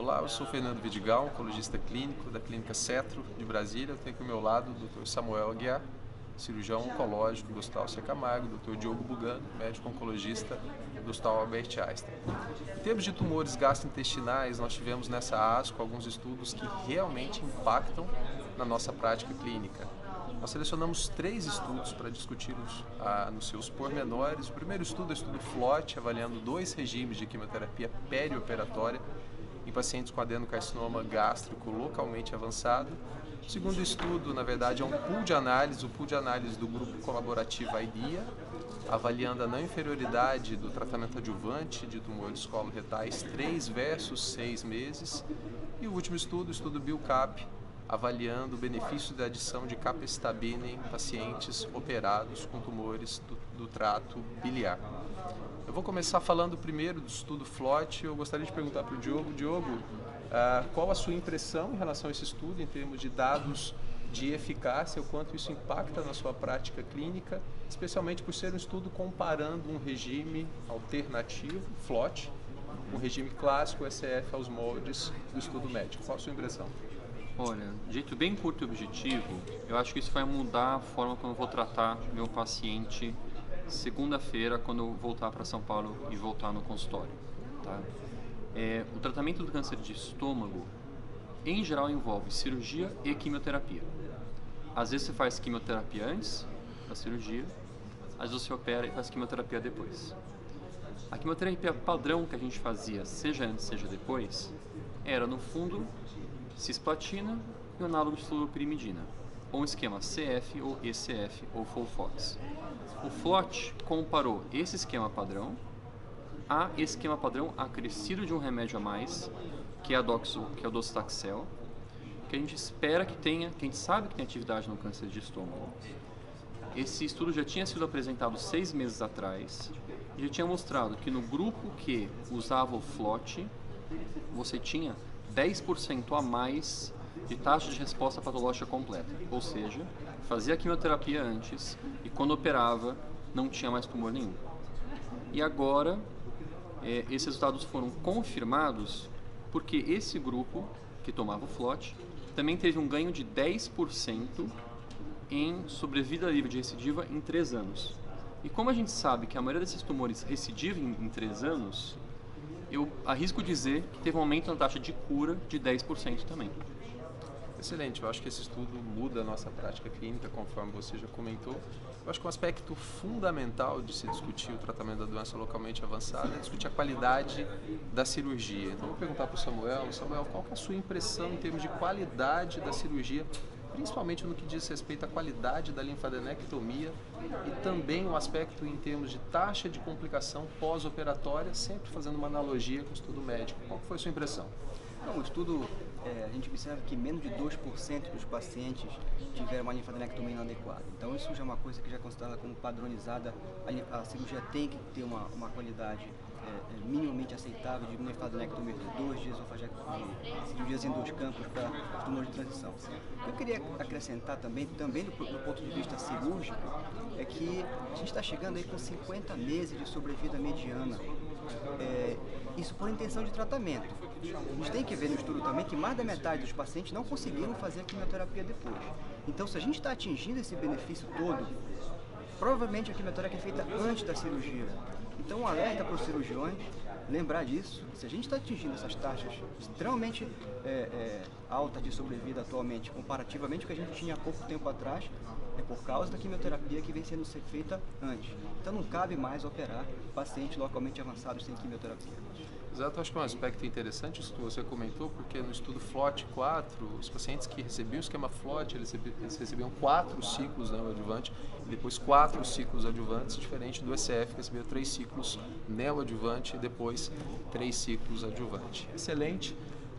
Olá, eu sou Fernando Vidigal, oncologista clínico da Clínica Cetro de Brasília. Eu tenho aqui ao meu lado o Dr. Samuel Aguiar, cirurgião oncológico do Hospital Camargo, Dr. Diogo Bugano, médico oncologista do Hospital Albert Einstein. Em termos de tumores gastrointestinais, nós tivemos nessa ASCO alguns estudos que realmente impactam na nossa prática clínica. Nós selecionamos 3 estudos para discuti-los nos seus pormenores. O primeiro estudo é o estudo FLOT, avaliando 2 regimes de quimioterapia perioperatória em pacientes com adenocarcinoma gástrico localmente avançado. O segundo estudo, na verdade, é um pool de análise, o pool de análise do grupo colaborativo IDEA, avaliando a não inferioridade do tratamento adjuvante de tumores coloretais 3 versus 6 meses. E o último estudo, o estudo BILCAP, avaliando o benefício da adição de capecitabina em pacientes operados com tumores do trato biliar. Eu vou começar falando primeiro do estudo FLOT. Eu gostaria de perguntar para o Diogo. Diogo, qual a sua impressão em relação a esse estudo, em termos de dados de eficácia, o quanto isso impacta na sua prática clínica, especialmente por ser um estudo comparando um regime alternativo, FLOT, um regime clássico, ECF, aos moldes do estudo médico. Qual a sua impressão? Olha, de jeito bem curto e objetivo, eu acho que isso vai mudar a forma como eu vou tratar meu paciente segunda-feira, quando eu voltar para São Paulo e voltar no consultório. Tá? O tratamento do câncer de estômago, em geral, envolve cirurgia e quimioterapia. Às vezes você faz quimioterapia antes da cirurgia, às vezes você opera e faz quimioterapia depois. A quimioterapia padrão que a gente fazia, seja antes, seja depois, era, no fundo, cisplatina e o análogo de fluoropyrimidina, ou um esquema CF ou ECF ou FOLFOX. O FLOT comparou esse esquema padrão a esquema padrão acrescido de um remédio a mais, que é o docetaxel, que a gente espera que tenha, que a gente sabe que tem atividade no câncer de estômago. Esse estudo já tinha sido apresentado 6 meses atrás e já tinha mostrado que no grupo que usava o FLOT, você tinha 10% a mais de taxa de resposta patológica completa, ou seja, fazia a quimioterapia antes e quando operava não tinha mais tumor nenhum. E agora, esses resultados foram confirmados porque esse grupo que tomava o FLOT também teve um ganho de 10% em sobrevida livre de recidiva em 3 anos. E como a gente sabe que a maioria desses tumores recidiva em 3 anos, eu arrisco dizer que teve um aumento na taxa de cura de 10% também. Excelente, eu acho que esse estudo muda a nossa prática clínica, conforme você já comentou. Eu acho que um aspecto fundamental de se discutir o tratamento da doença localmente avançada é discutir a qualidade da cirurgia. Então, eu vou perguntar para o Samuel. Samuel, qual que é a sua impressão em termos de qualidade da cirurgia, principalmente no que diz respeito à qualidade da linfadenectomia e também o aspecto em termos de taxa de complicação pós-operatória, sempre fazendo uma analogia com o estudo médico. Qual foi a sua impressão? O estudo, a gente observa que menos de 2% dos pacientes tiveram uma linfadenectomia inadequada. Então isso já é uma coisa que já é considerada como padronizada. A cirurgia tem que ter uma qualidade minimamente aceitável de linfadenectomia de 2 dias, cirurgias em 2 campos para tumores de transição. Eu queria acrescentar também do ponto de vista cirúrgico, é que a gente está chegando aí com 50 meses de sobrevida mediana. Isso por intenção de tratamento. A gente tem que ver no estudo também que mais da metade dos pacientes não conseguiram fazer a quimioterapia depois. Então, se a gente está atingindo esse benefício todo, provavelmente a quimioterapia é feita antes da cirurgia. Então, um alerta para os cirurgiões, lembrar disso. Se a gente está atingindo essas taxas extremamente altas de sobrevida atualmente, comparativamente ao que a gente tinha há pouco tempo atrás, é por causa da quimioterapia que vem sendo feita antes. Então não cabe mais operar pacientes localmente avançados sem quimioterapia. Exato, acho que é um aspecto interessante isso que você comentou, porque no estudo FLOT 4, os pacientes que recebiam o esquema FLOT, eles recebiam 4 ciclos neoadjuvante e depois 4 ciclos adjuvantes, diferente do ECF, que recebeu 3 ciclos neoadjuvante e depois 3 ciclos adjuvante. Excelente.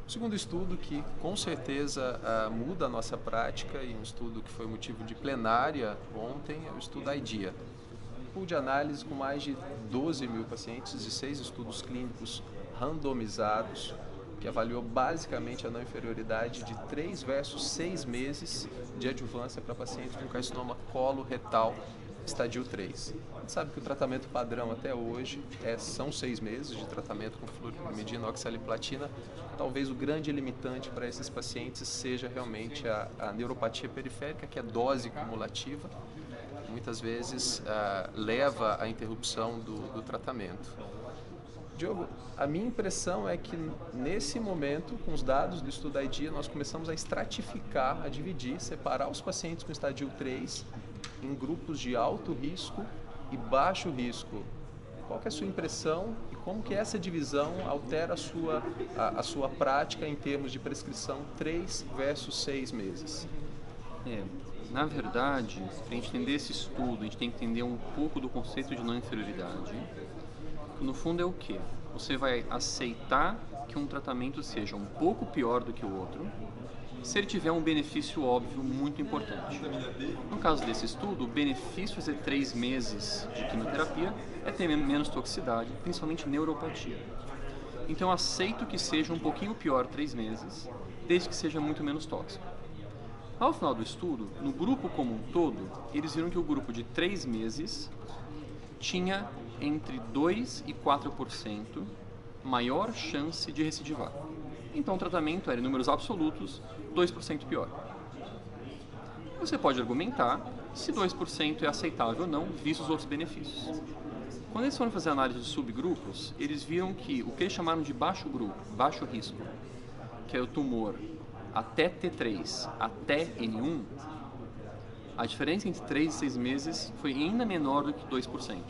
O segundo estudo que com certeza muda a nossa prática e um estudo que foi motivo de plenária ontem é o estudo IDEA. Pool de análise com mais de 12 mil pacientes de 6 estudos clínicos randomizados, que avaliou basicamente a não inferioridade de 3 versus 6 meses de adjuvância para pacientes com carcinoma coloretal estadio 3. gente sabe que o tratamento padrão até hoje são 6 meses de tratamento com fluoropyrimidina, oxaliplatina. Talvez o grande limitante para esses pacientes seja realmente a neuropatia periférica, que é dose cumulativa. Muitas vezes leva à interrupção do tratamento. Diogo, a minha impressão é que nesse momento, com os dados do estudo IDEA, nós começamos a estratificar, a dividir, separar os pacientes com estadio 3 em grupos de alto risco e baixo risco. Qual que é a sua impressão e como que essa divisão altera a sua prática em termos de prescrição 3 versus 6 meses? Na verdade, para a gente entender esse estudo, a gente tem que entender um pouco do conceito de não inferioridade. No fundo é o quê? Você vai aceitar que um tratamento seja um pouco pior do que o outro, se ele tiver um benefício óbvio muito importante. No caso desse estudo, o benefício de fazer 3 meses de quimioterapia é ter menos toxicidade, principalmente neuropatia. Então eu aceito que seja um pouquinho pior 3 meses, desde que seja muito menos tóxico. Ao final do estudo, no grupo como um todo, eles viram que o grupo de 3 meses tinha entre 2% e 4% maior chance de recidivar. Então o tratamento era, em números absolutos, 2% pior. Você pode argumentar se 2% é aceitável ou não, visto os outros benefícios. Quando eles foram fazer análise de subgrupos, eles viram que o que eles chamaram de baixo risco, que é o tumor até T3 até N1, a diferença entre 3 e 6 meses foi ainda menor do que 2%.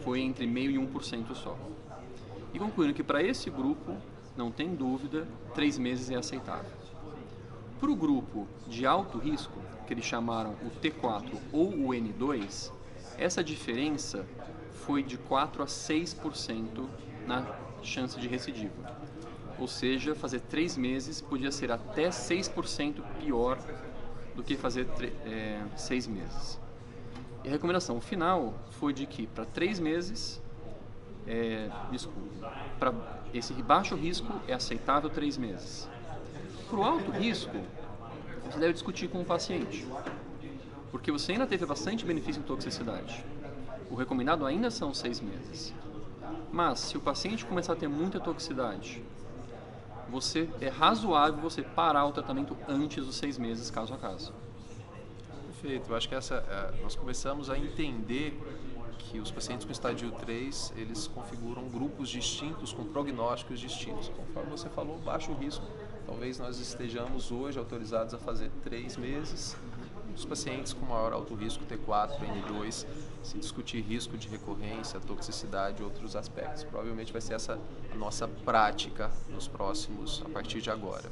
Foi entre 0,5% e 1% só. E concluíram que para esse grupo, não tem dúvida, 3 meses é aceitável. Para o grupo de alto risco, que eles chamaram o T4 ou o N2, essa diferença foi de 4 a 6% na chance de recidiva. Ou seja, fazer 3 meses podia ser até 6% pior do que fazer 6 meses. E a recomendação final foi de que para 3 meses, para esse baixo risco é aceitável 3 meses. Para o alto risco, você deve discutir com o paciente, porque você ainda teve bastante benefício em toxicidade. O recomendado ainda são 6 meses. Mas se o paciente começar a ter muita toxicidade, é razoável você parar o tratamento antes dos 6 meses, caso a caso. Perfeito. Eu acho que nós começamos a entender que os pacientes com estádio 3, eles configuram grupos distintos, com prognósticos distintos. Conforme você falou, baixo risco. Talvez nós estejamos hoje autorizados a fazer 3 meses. Os pacientes com maior alto risco, T4, N2, se discutir risco de recorrência, toxicidade e outros aspectos. Provavelmente vai ser essa a nossa prática nos próximos, a partir de agora.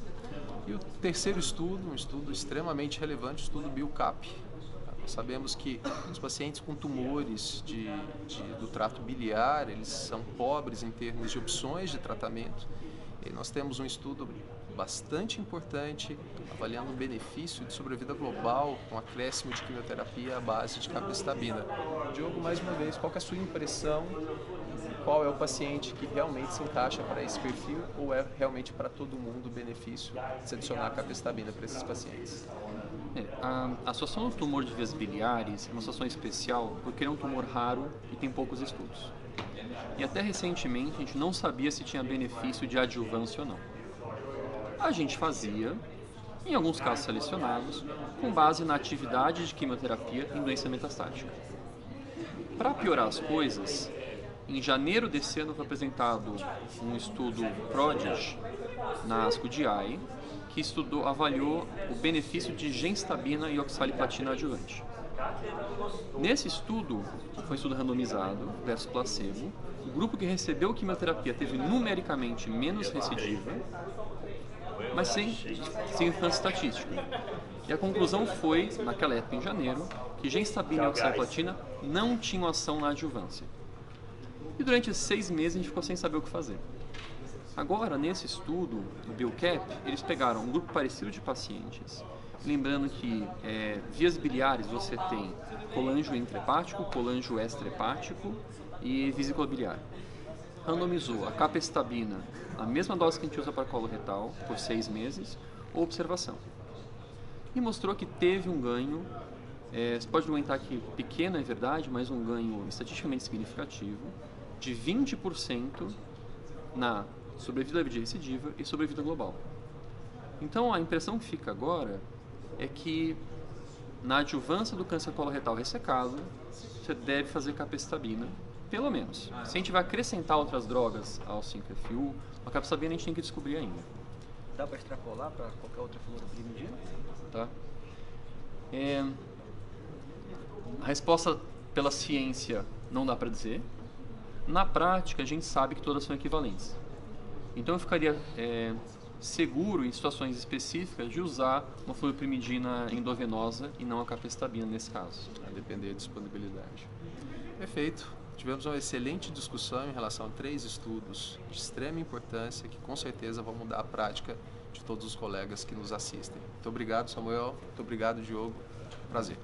E o terceiro estudo, um estudo extremamente relevante, o estudo BILCAP. Nós sabemos que os pacientes com tumores do trato biliar, eles são pobres em termos de opções de tratamento. E nós temos um estudo bastante importante, avaliando o benefício de sobrevida global com acréscimo de quimioterapia à base de capecitabina. Diogo, mais uma vez, qual que é a sua impressão? Qual é o paciente que realmente se encaixa para esse perfil ou é realmente para todo mundo o benefício de se adicionar a capecitabina para esses pacientes? A situação do tumor de vias biliares é uma situação especial porque é um tumor raro e tem poucos estudos. E até recentemente a gente não sabia se tinha benefício de adjuvância ou não. A gente fazia, em alguns casos selecionados, com base na atividade de quimioterapia em doença metastática. Para piorar as coisas, em janeiro desse ano foi apresentado um estudo PRODIGE na ASCO GI, que avaliou o benefício de gemcitabina e oxaliplatina adjuvante. Nesse estudo, foi um estudo randomizado versus placebo, o grupo que recebeu quimioterapia teve numericamente menos recidiva, mas sem significância estatística. E a conclusão foi, naquela época em janeiro, que gemcitabina e oxaliplatina não tinham ação na adjuvância. E durante esses 6 meses a gente ficou sem saber o que fazer. Agora, nesse estudo, do BILCAP, eles pegaram um grupo parecido de pacientes, lembrando que vias biliares você tem colangio intrahepático, colangio extrahepático e vesícula biliar. Randomizou a capecitabina, a mesma dose que a gente usa para colo retal, por 6 meses, ou observação. E mostrou que teve um ganho Você pode argumentar que pequeno é verdade, mas um ganho estatisticamente significativo de 20% na sobrevida de recidiva e sobrevida global. Então, a impressão que fica agora é que na adjuvância do câncer coloretal ressecado, você deve fazer capecitabina, pelo menos. Se a gente vai acrescentar outras drogas ao 5-FU, a capecitabina a gente tem que descobrir ainda. Dá para extrapolar para qualquer outra fluoropyrimidina? Tá? A resposta pela ciência não dá para dizer. Na prática, a gente sabe que todas são equivalentes. Então, eu ficaria seguro, em situações específicas, de usar uma fluoropyrimidina endovenosa e não a capecitabina nesse caso. A depender da disponibilidade. Perfeito. Tivemos uma excelente discussão em relação a 3 estudos de extrema importância que com certeza vão mudar a prática de todos os colegas que nos assistem. Muito obrigado, Samuel. Muito obrigado, Diogo. Prazer.